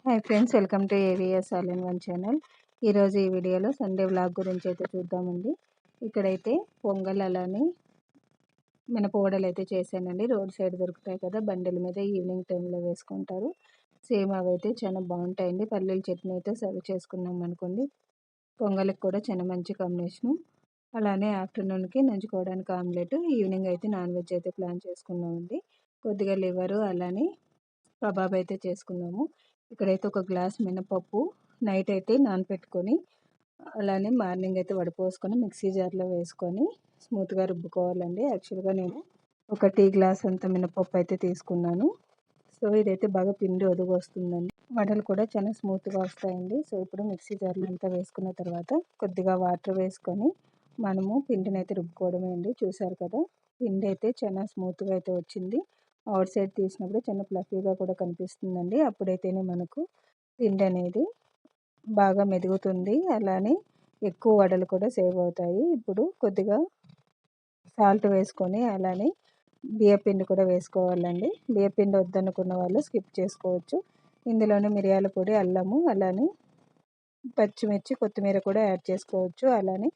Hi friends, welcome to AVS all in one channel. ఈరోజు ఈ వీడియోలో సండే వ్లాగ్ గురించి అయితే చూద్దామండి. ఇక్కడైతే పొంగల్ అలానే మినపవడలు అయితే చేశానండి. రోడ్ సైడ్ దొరుకుతాయి కదా, బండిల మీద ఈవినింగ్ టైంలో వేసుకుంటారు. సేమ్ అవి అయితే చాలా బాగుంటాయండి. పల్లీల చట్నీ అయితే సర్వ్ చేసుకున్నాం అనుకోండి. పొంగల్కి కూడా చాలా మంచి కాంబినేషను. అలానే ఆఫ్టర్నూన్కి నంచుకోవడానికి ఆమ్లెట్, ఈవినింగ్ అయితే నాన్ వెజ్ అయితే ప్లాన్ చేసుకున్నామండి. కొద్దిగా లివరు అలానే కబాబ్ అయితే చేసుకున్నాము. ఇక్కడైతే ఒక గ్లాస్ మినపప్పు నైట్ అయితే నానపెట్టుకొని అలానే మార్నింగ్ అయితే వడపోసుకొని మిక్సీ జార్లో వేసుకొని స్మూత్గా రుబ్బుకోవాలండి. యాక్చువల్గా నేను ఒక టీ గ్లాస్ అంత మినపప్పు అయితే తీసుకున్నాను. సో ఇదైతే బాగా పిండి ఒదుగు వస్తుందండి. వడలు కూడా చాలా స్మూత్గా వస్తాయండి. సో ఇప్పుడు మిక్సీ జార్లో అంతా వేసుకున్న తర్వాత కొద్దిగా వాటర్ వేసుకొని మనము పిండిని అయితే రుబ్బుకోవడమే అండి. చూసారు కదా, పిండి అయితే చాలా స్మూత్గా అయితే వచ్చింది. అవుట్ సైడ్ తీసినప్పుడు చిన్న ఫ్లఫీగా కూడా కనిపిస్తుందండి. అప్పుడైతేనే మనకు పిండి అనేది బాగా మెదుగుతుంది. అలానే ఎక్కువ వడలు కూడా సేవ్ అవుతాయి. ఇప్పుడు కొద్దిగా సాల్ట్ వేసుకొని అలానే బియ్యపిండి కూడా వేసుకోవాలండి. బియ్యపిండి వద్దనుకున్న వాళ్ళు స్కిప్ చేసుకోవచ్చు. ఇందులోనే మిరియాల పొడి, అల్లము, అలానే పచ్చిమిర్చి, కొత్తిమీర కూడా యాడ్ చేసుకోవచ్చు. అలానే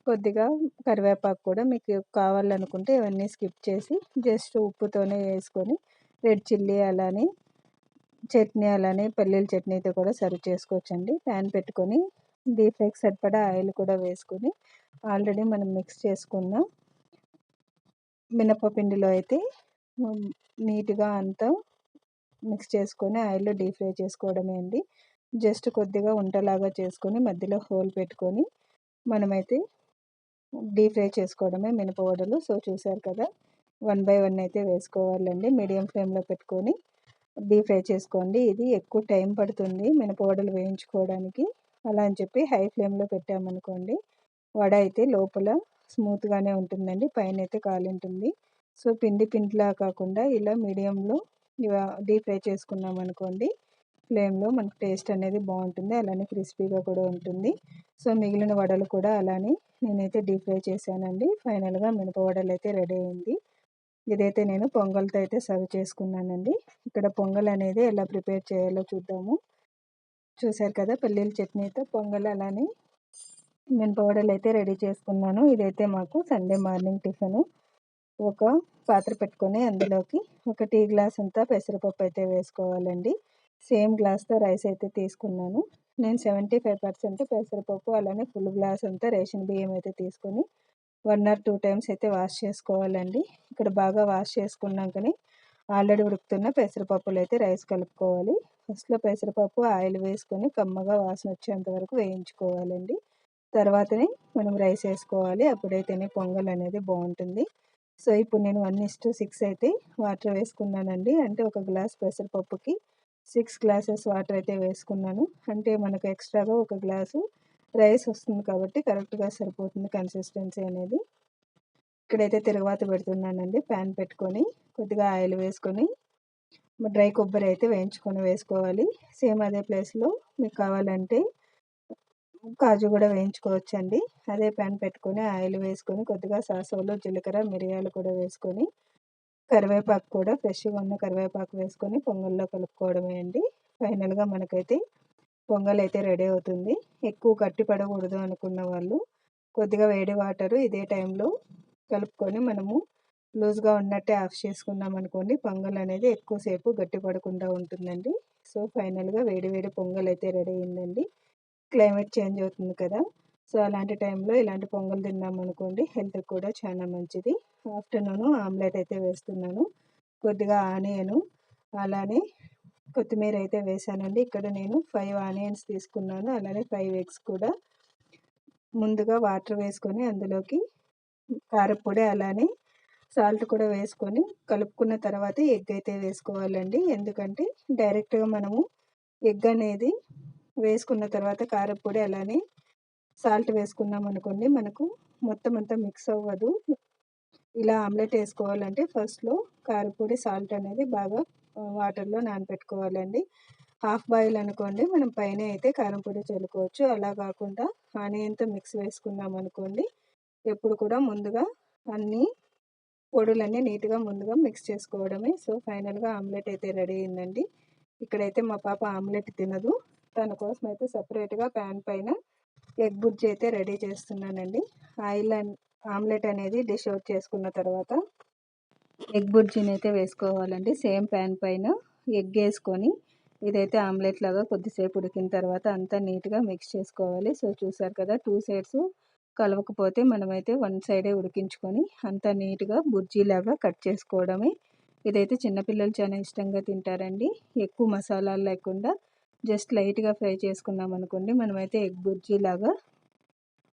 కొద్దిగా కరివేపాకు కూడా మీకు కావాలనుకుంటే ఇవన్నీ స్కిప్ చేసి జస్ట్ ఉప్పుతోనే వేసుకొని రెడ్ చిల్లీ అలానే చట్నీ అలానే పల్లీల చట్నీతో కూడా సర్వ్ చేసుకోవచ్చండి. ప్యాన్ పెట్టుకొని డీప్ ఫ్రైకి సరిపడా ఆయిల్ కూడా వేసుకొని ఆల్రెడీ మనం మిక్స్ చేసుకున్న మినపపిండిలో అయితే నీట్గా అంతా మిక్స్ చేసుకొని ఆయిల్లో డీప్ ఫ్రై చేసుకోవడమే అండి. జస్ట్ కొద్దిగా ఉంటలాగా చేసుకొని మధ్యలో హోల్ పెట్టుకొని మనమైతే డీప్ ఫ్రై చేసుకోవడమే మినపవడలు. సో చూసారు కదా, 1 బై 1 అయితే వేసుకోవాలండి. మీడియం ఫ్లేమ్లో పెట్టుకొని డీప్ ఫ్రై చేసుకోండి. ఇది ఎక్కువ టైం పడుతుంది మినపవడలు వేయించుకోవడానికి. అలా అని చెప్పి హై ఫ్లేమ్లో పెట్టామనుకోండి, వడ అయితే లోపల స్మూత్గానే ఉంటుందండి, పైన అయితే కాలింటుంది. సో పిండిలా కాకుండా ఇలా మీడియంలో డీప్ ఫ్రై చేసుకున్నాం అనుకోండి, ఫ్లేమ్లో మనకు టేస్ట్ అనేది బాగుంటుంది. అలానే క్రిస్పీగా కూడా ఉంటుంది. సో మిగిలిన వడలు కూడా అలానే నేనైతే డీప్ ఫ్రై చేశానండి. ఫైనల్గా మినపవడలు అయితే రెడీ అయింది. ఇదైతే నేను పొంగల్తో అయితే సర్వ్ చేసుకున్నానండి. ఇక్కడ పొంగల్ అనేది ఎలా ప్రిపేర్ చేయాలో చూద్దాము. చూసారు కదా, పల్లీల చట్నీతో పొంగల్ అలానే మినపవడలు అయితే రెడీ చేసుకున్నాను. ఇదైతే మాకు సండే మార్నింగ్ టిఫిన్. ఒక పాత్ర పెట్టుకొని అందులోకి ఒక టీ గ్లాస్ అంతా పెసరపప్పు అయితే వేసుకోవాలండి. సేమ్ గ్లాస్తో రైస్ అయితే తీసుకున్నాను. నేను 75% పెసరపప్పు అలానే ఫుల్ గ్లాస్ అంతా రేషన్ బియ్యం అయితే తీసుకొని 1 ఆర్ 2 టైమ్స్ అయితే వాష్ చేసుకోవాలండి. ఇక్కడ బాగా వాష్ చేసుకున్నాకనే ఆల్రెడీ ఉడుకుతున్న పెసరపప్పులు అయితే రైస్ కలుపుకోవాలి. ఫస్ట్లో పెసరపప్పు ఆయిల్ వేసుకొని కమ్మగా వాసన వచ్చేంత వరకు వేయించుకోవాలండి. తర్వాతనే మనం రైస్ వేసుకోవాలి. అప్పుడైతేనే పొంగల్ అనేది బాగుంటుంది. సో ఇప్పుడు నేను 1:6 అయితే వాటర్ వేసుకున్నానండి. అంటే ఒక గ్లాస్ పెసరపప్పుకి 6 గ్లాసెస్ వాటర్ అయితే వేసుకున్నాను. అంటే మనకు ఎక్స్ట్రాగా ఒక గ్లాసు రైస్ వస్తుంది కాబట్టి కరెక్ట్గా సరిపోతుంది కన్సిస్టెన్సీ అనేది. ఇక్కడైతే తిరగవాత పెడుతున్నానండి. ప్యాన్ పెట్టుకొని కొద్దిగా ఆయిల్ వేసుకొని డ్రై కొబ్బరి అయితే వేసుకోవాలి. సేమ్ అదే ప్లేస్లో మీకు కావాలంటే కాజు కూడా వేయించుకోవచ్చండి. అదే ప్యాన్ పెట్టుకొని ఆయిల్ వేసుకొని కొద్దిగా సాసులు, జీలకర్ర, మిరియాలు కూడా వేసుకొని కరివేపాకు కూడా ఫ్రెష్గా ఉన్న కరివేపాకు వేసుకొని పొంగల్లో కలుపుకోవడమే అండి. ఫైనల్గా మనకైతే పొంగల్ అయితే రెడీ అవుతుంది. ఎక్కువ గట్టి పడకూడదు అనుకున్న వాళ్ళు కొద్దిగా వేడి వాటరు ఇదే టైంలో కలుపుకొని మనము లూజ్గా ఉన్నట్టే ఆఫ్ చేసుకున్నాం అనుకోండి, పొంగల్ అనేది ఎక్కువసేపు గట్టి పడకుండా ఉంటుందండి. సో ఫైనల్గా వేడి వేడి పొంగల్ అయితే రెడీ అయిందండి. క్లైమేట్ చేంజ్ అవుతుంది కదా, సో అలాంటి టైంలో ఇలాంటి పొంగల్ తిన్నామనుకోండి హెల్త్కి కూడా చాలా మంచిది. ఆఫ్టర్నూన్ ఆమ్లెట్ అయితే వేస్తున్నాను. కొద్దిగా ఆనియను అలానే కొత్తిమీర అయితే వేసానండి. ఇక్కడ నేను 5 ఆనియన్స్ తీసుకున్నాను. అలానే 5 ఎగ్స్ కూడా ముందుగా వాటర్ వేసుకొని అందులోకి కారపొడి అలానే సాల్ట్ కూడా వేసుకొని కలుపుకున్న తర్వాత ఎగ్ అయితే వేసుకోవాలండి. ఎందుకంటే డైరెక్ట్గా మనము ఎగ్ అనేది వేసుకున్న తర్వాత కారపొడి అలానే సాల్ట్ వేసుకున్నాం అనుకోండి, మనకు మొత్తం అంతా మిక్స్ అవ్వదు. ఇలా ఆమ్లెట్ వేసుకోవాలంటే ఫస్ట్లో కారపొడి, సాల్ట్ అనేది బాగా వాటర్లో నానబెట్టుకోవాలండి. హాఫ్ బాయిల్ అనుకోండి, మనం పైన అయితే కారం పొడి చల్లుకోవచ్చు. అలా కాకుండా ఆనియన్తో మిక్స్ వేసుకున్నాం అనుకోండి, ఎప్పుడు కూడా ముందుగా అన్నీ పొడులన్నీ నీట్గా ముందుగా మిక్స్ చేసుకోవడమే. సో ఫైనల్గా ఆమ్లెట్ అయితే రెడీ అయిందండి. ఇక్కడైతే మా పాప ఆమ్లెట్ తినదు. తన కోసం అయితే సపరేట్గా ప్యాన్ పైన ఎగ్ బుర్జీ అయితే రెడీ చేస్తున్నానండి. ఆమ్లెట్ అనేది డిష్ అవుట్ చేసుకున్న తర్వాత ఎగ్ బుర్జీని అయితే వేసుకోవాలండి. సేమ్ ప్యాన్ పైన ఎగ్ వేసుకొని ఇదైతే ఆమ్లెట్ లాగా కొద్దిసేపు ఉడికిన తర్వాత అంతా నీట్గా మిక్స్ చేసుకోవాలి. సో చూసారు కదా, 2 సైడ్స్ కలవకపోతే మనమైతే 1 సైడే ఉడికించుకొని అంతా నీట్గా బుర్జీ లాగా కట్ చేసుకోవడమే. ఇదైతే చిన్నపిల్లలు చాలా ఇష్టంగా తింటారండి. ఎక్కువ మసాలాలు లేకుండా జస్ట్ లైట్గా ఫ్రై చేసుకున్నాం అనుకోండి, మనమైతే ఎగ్ బుర్జీ లాగా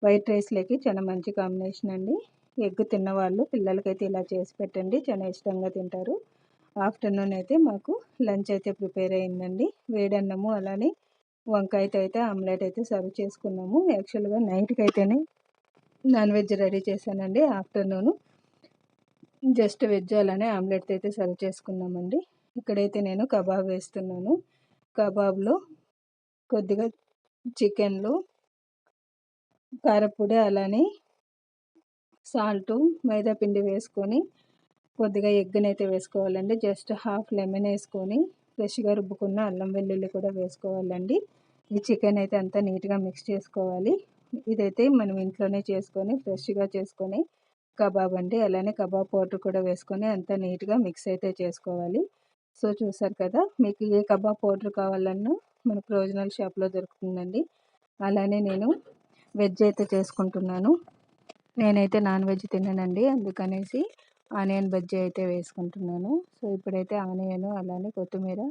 వైట్ రైస్లోకి చాలా మంచి కాంబినేషన్ అండి. ఎగ్ తిన్నవాళ్ళు పిల్లలకైతే ఇలా చేసి పెట్టండి, చాలా ఇష్టంగా తింటారు. ఆఫ్టర్నూన్ అయితే మాకు లంచ్ అయితే ప్రిపేర్ అయిందండి. వేడన్నము అలానే వంకాయతో అయితే ఆమ్లెట్ అయితే సర్వ్ చేసుకున్నాము. యాక్చువల్గా నైట్కి అయితేనే నాన్ వెజ్ రెడీ చేశానండి. ఆఫ్టర్నూన్ జస్ట్ వెజ్ అలానే ఆమ్లెట్ అయితే సర్వ్ చేసుకున్నామండి. ఇక్కడైతే నేను కబాబ్ వేస్తున్నాను. కబాబ్లో కొద్దిగా చికెన్లో కారపొడి అలానే సాల్టు మైదా పిండి వేసుకొని కొద్దిగా ఎగ్ని అయితే వేసుకోవాలండి. జస్ట్ హాఫ్ లెమన్ వేసుకొని ఫ్రెష్గా రుబ్బుకున్న అల్లం వెల్లుల్లి కూడా వేసుకోవాలండి. ఈ చికెన్ అయితే అంతా నీట్గా మిక్స్ చేసుకోవాలి. ఇదైతే మనం ఇంట్లోనే చేసుకొని ఫ్రెష్గా చేసుకొని కబాబ్ అండి. అలానే కబాబ్ పౌడర్ కూడా వేసుకొని అంతా నీట్గా మిక్స్ అయితే చేసుకోవాలి. సో చూసారు కదా, మీకు ఏ కబాబ్ పౌడర్ కావాలన్నా మన ప్రొవిజనల్ షాప్లో దొరుకుతుందండి. అలానే నేను వెజ్ అయితే చేసుకుంటున్నాను. నేనైతే నాన్ వెజ్ తిననండి, అందుకనేసి ఆనియన్ బజ్జీ అయితే వేసుకుంటున్నాను. సో ఇప్పుడైతే ఆనియన్ అలానే కొత్తిమీర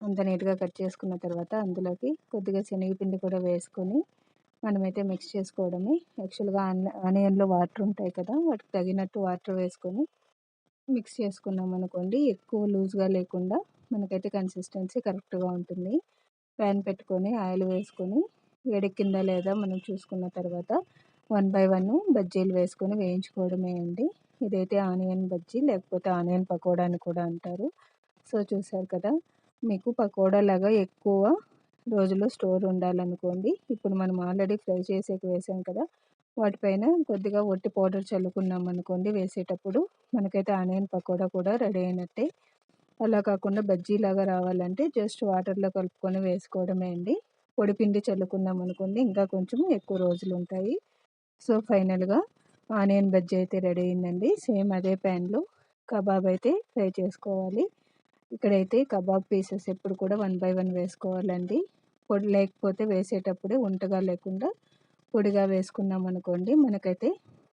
అంత నీట్గా కట్ చేసుకున్న తర్వాత అందులోకి కొద్దిగా శనగపిండి కూడా వేసుకొని మనమైతే మిక్స్ చేసుకోవడమే. యాక్చువల్గా ఆనియన్లో వాటర్ ఉంటాయి కదా, వాటికి తగినట్టు వాటర్ వేసుకొని మిక్స్ చేసుకున్నాం అనుకోండి, ఎక్కువ లూజ్గా లేకుండా మనకైతే కన్సిస్టెన్సీ కరెక్ట్గా ఉంటుంది. ప్యాన్ పెట్టుకొని ఆయిల్ వేసుకొని వేడెక్కిందా లేదా మనం చూసుకున్న తర్వాత 1 బై 1 బజ్జీలు వేసుకొని వేయించుకోవడమే అండి. ఇదైతే ఆనియన్ బజ్జీ లేకపోతే ఆనియన్ పకోడా అని కూడా అంటారు. సో చూసారు కదా, మీకు పకోడా లాగా ఎక్కువ రోజులు స్టోర్ ఉండాలనుకోండి, ఇప్పుడు మనం ఆల్రెడీ ఫ్రై చేసేకి వేసాం కదా, వాటిపైన కొద్దిగా ఒట్టి పౌడర్ చల్లుకున్నాం అనుకోండి వేసేటప్పుడు, మనకైతే ఆనియన్ పకోడా కూడా రెడీ అయినట్టే. అలా కాకుండా బజ్జీలాగా రావాలంటే జస్ట్ వాటర్లో కలుపుకొని వేసుకోవడమే అండి. పొడి పిండి చల్లుకున్నాం అనుకోండి ఇంకా కొంచెం ఎక్కువ రోజులు ఉంటాయి. సో ఫైనల్గా ఆనియన్ బజ్జీ అయితే రెడీ అయిందండి. సేమ్ అదే ప్యాన్లో కబాబ్ అయితే ఫ్రై చేసుకోవాలి. ఇక్కడైతే కబాబ్ పీసెస్ ఎప్పుడు కూడా 1 బై 1 వేసుకోవాలండి. పొడి లేకపోతే వేసేటప్పుడే ఉంటగా లేకుండా పొడిగా వేసుకున్నాం అనుకోండి, మనకైతే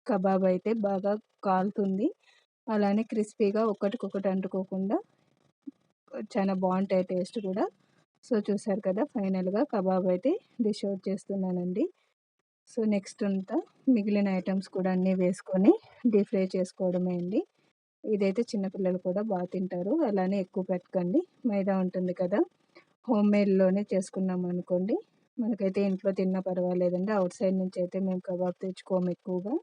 కబాబ్ అయితే బాగా కాలుతుంది. అలానే క్రిస్పీగా ఒకటికొకటి అంటుకోకుండా చాలా బాగుంటాయి టేస్ట్ కూడా. సో చూసారు కదా, ఫైనల్గా కబాబ్ అయితే డిష్ అవుట్ చేస్తున్నానండి. సో నెక్స్ట్ అంతా మిగిలిన ఐటమ్స్ కూడా అన్నీ వేసుకొని డీప్ ఫ్రై చేసుకోవడమే అండి. ఇదైతే చిన్నపిల్లలు కూడా బాగా తింటారు. అలానే ఎక్కువ పెట్టకండి, మైదా ఉంటుంది కదా. హోమ్ మేడ్లోనే చేసుకున్నాం అనుకోండి, మనకైతే ఇంట్లో తిన్నా పర్వాలేదండి. అవుట్ సైడ్ నుంచి అయితే మేము కబాబ్ తెచ్చుకోము ఎక్కువగా.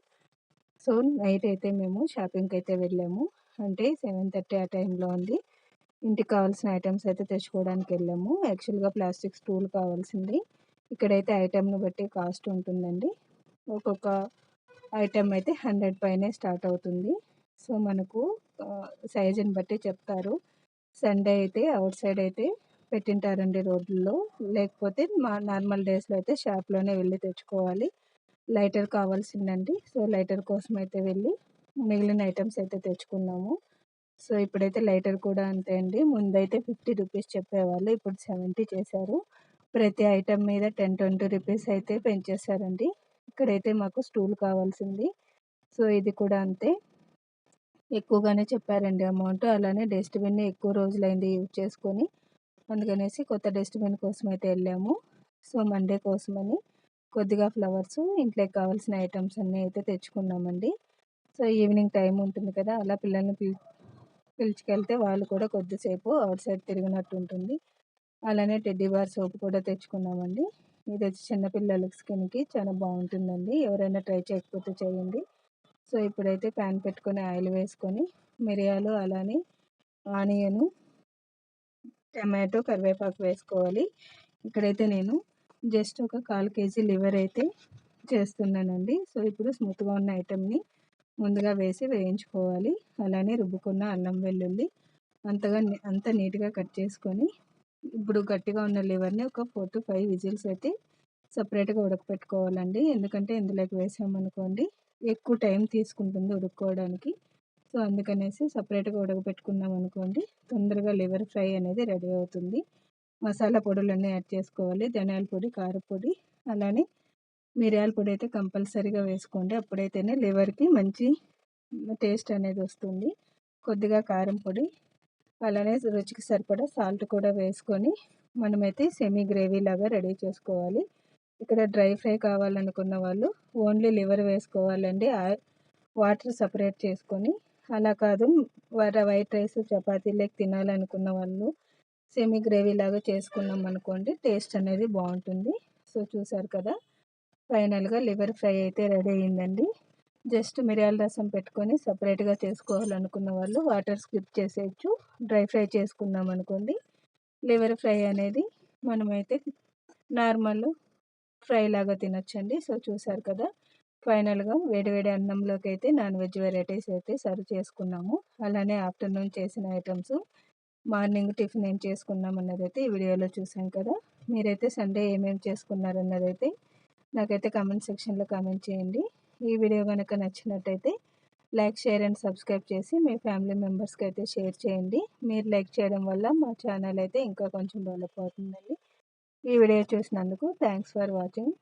సో నైట్ అయితే మేము షాపింగ్కి అయితే వెళ్ళాము. అంటే 7:30 ఆ టైంలో ఉంది. ఇంటికి కావాల్సిన ఐటమ్స్ అయితే తెచ్చుకోవడానికి వెళ్ళాము. యాక్చువల్గా ప్లాస్టిక్ స్టూల్ కావాల్సింది. ఇక్కడైతే ఐటెంని బట్టి కాస్ట్ ఉంటుందండి. ఒక్కొక్క ఐటెం అయితే 100 పైనే స్టార్ట్ అవుతుంది. సో మనకు సైజుని బట్టి చెప్తారు. సండే అయితే అవుట్ సైడ్ అయితే పెట్టింటారండి రోడ్లలో, లేకపోతే మా నార్మల్ డేస్లో అయితే షాప్లోనే వెళ్ళి తెచ్చుకోవాలి. లైటర్ కావాల్సిందండి. సో లైటర్ కోసం అయితే వెళ్ళి మిగిలిన ఐటమ్స్ అయితే తెచ్చుకున్నాము. సో ఇప్పుడైతే లైటర్ కూడా అంతే అండి. ముందైతే 50 రూపీస్ చెప్పేవాళ్ళు, ఇప్పుడు 70 చేశారు. ప్రతి ఐటెం మీద 10-20 రూపీస్ అయితే పెంచేశారండి. ఇక్కడైతే మాకు స్టూల్ కావాల్సింది. సో ఇది కూడా అంతే, ఎక్కువగానే చెప్పారండి అమౌంట్. అలానే డస్ట్‌బిన్ ఎక్కువ రోజులైంది యూజ్ చేసుకొని, అందుకనేసి కొత్త డస్ట్‌బిన్ కోసం అయితే వెళ్ళాము. సో మండే కోసమని కొద్దిగా ఫ్లవర్స్, ఇంట్లోకి కావాల్సిన ఐటమ్స్ అన్నీ అయితే తెచ్చుకున్నామండి. సో ఈవినింగ్ టైం ఉంటుంది కదా, అలా పిల్లల్ని పిలుచుకెళ్తే వాళ్ళు కూడా కొద్దిసేపు అవుట్ సైడ్ తిరిగినట్టు ఉంటుంది. అలానే టెడ్డీ బార్ సోప్ కూడా తెచ్చుకున్నామండి. ఇది వచ్చి చిన్నపిల్లల స్కిన్‌కి చాలా బాగుంటుందండి. ఎవరైనా ట్రై చేయకపోతే చేయండి. సో ఇప్పుడైతే ప్యాన్ పెట్టుకొని ఆయిల్ వేసుకొని మిరియాలు అలానే ఆనియను, టమాటో, కరివేపాకు వేసుకోవాలి. ఇక్కడైతే నేను జస్ట్ ఒక 1/4 కేజీ లివర్ అయితే చేస్తున్నానండి. సో ఇప్పుడు స్మూత్‌గా ఉన్న ఐటెంని ముందుగా వేసి వేయించుకోవాలి. అలానే రుబ్బుకున్న అల్లం వెల్లుల్లి అంతా నీట్‌గా కట్ చేసుకొని ఇప్పుడు గట్టిగా ఉన్న లివర్‌ని ఒక 4-5 విజిల్స్ అయితే సెపరేట్‌గా ఉడకపెట్టుకోవాలండి. ఎందుకంటే ఇందులోకి వేసామనుకోండి ఎక్కువ టైం తీసుకుంటుంది ఉడుక్కోవడానికి. సో, అందుకనేసి సెపరేట్‌గా ఉడకపెట్టుకున్నామనుకోండి తొందరగా లివర్ ఫ్రై అనేది రెడీ అవుతుంది. మసాలా పొడులన్నీ యాడ్ చేసుకోవాలి. ధనియాల పొడి, కారప్పొడి, అలానే మిరియాల పొడి అయితే కంపల్సరీగా వేసుకోండి. అప్పుడైతేనే లివర్‌కి మంచి టేస్ట్ అనేది వస్తుంది. కొద్దిగా కారం పొడి, అలానే రుచికి సరిపడా సాల్ట్ కూడా వేసుకొని మనమైతే సెమీ గ్రేవీ లాగా రెడీ చేసుకోవాలి. ఇక్కడ డ్రై ఫ్రై కావాలనుకున్న వాళ్ళు ఓన్లీ లివర్ వేసుకోవాలండి. వాటర్ సెపరేట్ చేసుకొని. అలా కాదు వైట్ రైస్ చపాతీలోకి తినాలనుకున్న వాళ్ళు సెమీ గ్రేవీ లాగా చేసుకున్నాం అనుకోండి టేస్ట్ అనేది బాగుంటుంది. సో, చూసారు కదా, ఫైనల్‌గా లివర్ ఫ్రై అయితే రెడీ అయిందండి. జస్ట్ మిరియాల రసం పెట్టుకొని సెపరేట్‌గా చేసుకోవాలనుకున్న వాళ్ళు వాటర్ స్కిప్ చేసేయచ్చు. డ్రై ఫ్రై చేసుకున్నాం అనుకోండి లివర్ ఫ్రై అనేది మనమైతే నార్మల్ ఫ్రై లాగా తినొచ్చండి. సో, చూసారు కదా, ఫైనల్‌గా వేడి వేడి అన్నంలోకి అయితే నాన్ వెజ్ వెరైటీస్ అయితే సర్వ్ చేసుకున్నాము. అలానే ఆఫ్టర్‌నూన్ చేసిన ఐటెమ్స్, మార్నింగ్ టిఫిన్ ఏం చేసుకున్నాం అన్నదైతే ఈ వీడియోలో చూసాం కదా. మీరైతే సండే ఏమేమి చేసుకున్నారన్నదైతే నాకైతే కామెంట్ సెక్షన్‌లో కామెంట్ చేయండి. ఈ వీడియో గనక నచ్చినట్టయితే లైక్, షేర్ అండ్ సబ్స్క్రైబ్ చేసి మీ ఫ్యామిలీ మెంబర్స్‌కి అయితే షేర్ చేయండి. మీరు లైక్ చేయడం వల్ల మా ఛానల్ అయితే ఇంకా కొంచెం డెవలప్ అవుతుందండి. ఈ వీడియో చూసినందుకు థ్యాంక్స్ ఫర్ వాచింగ్.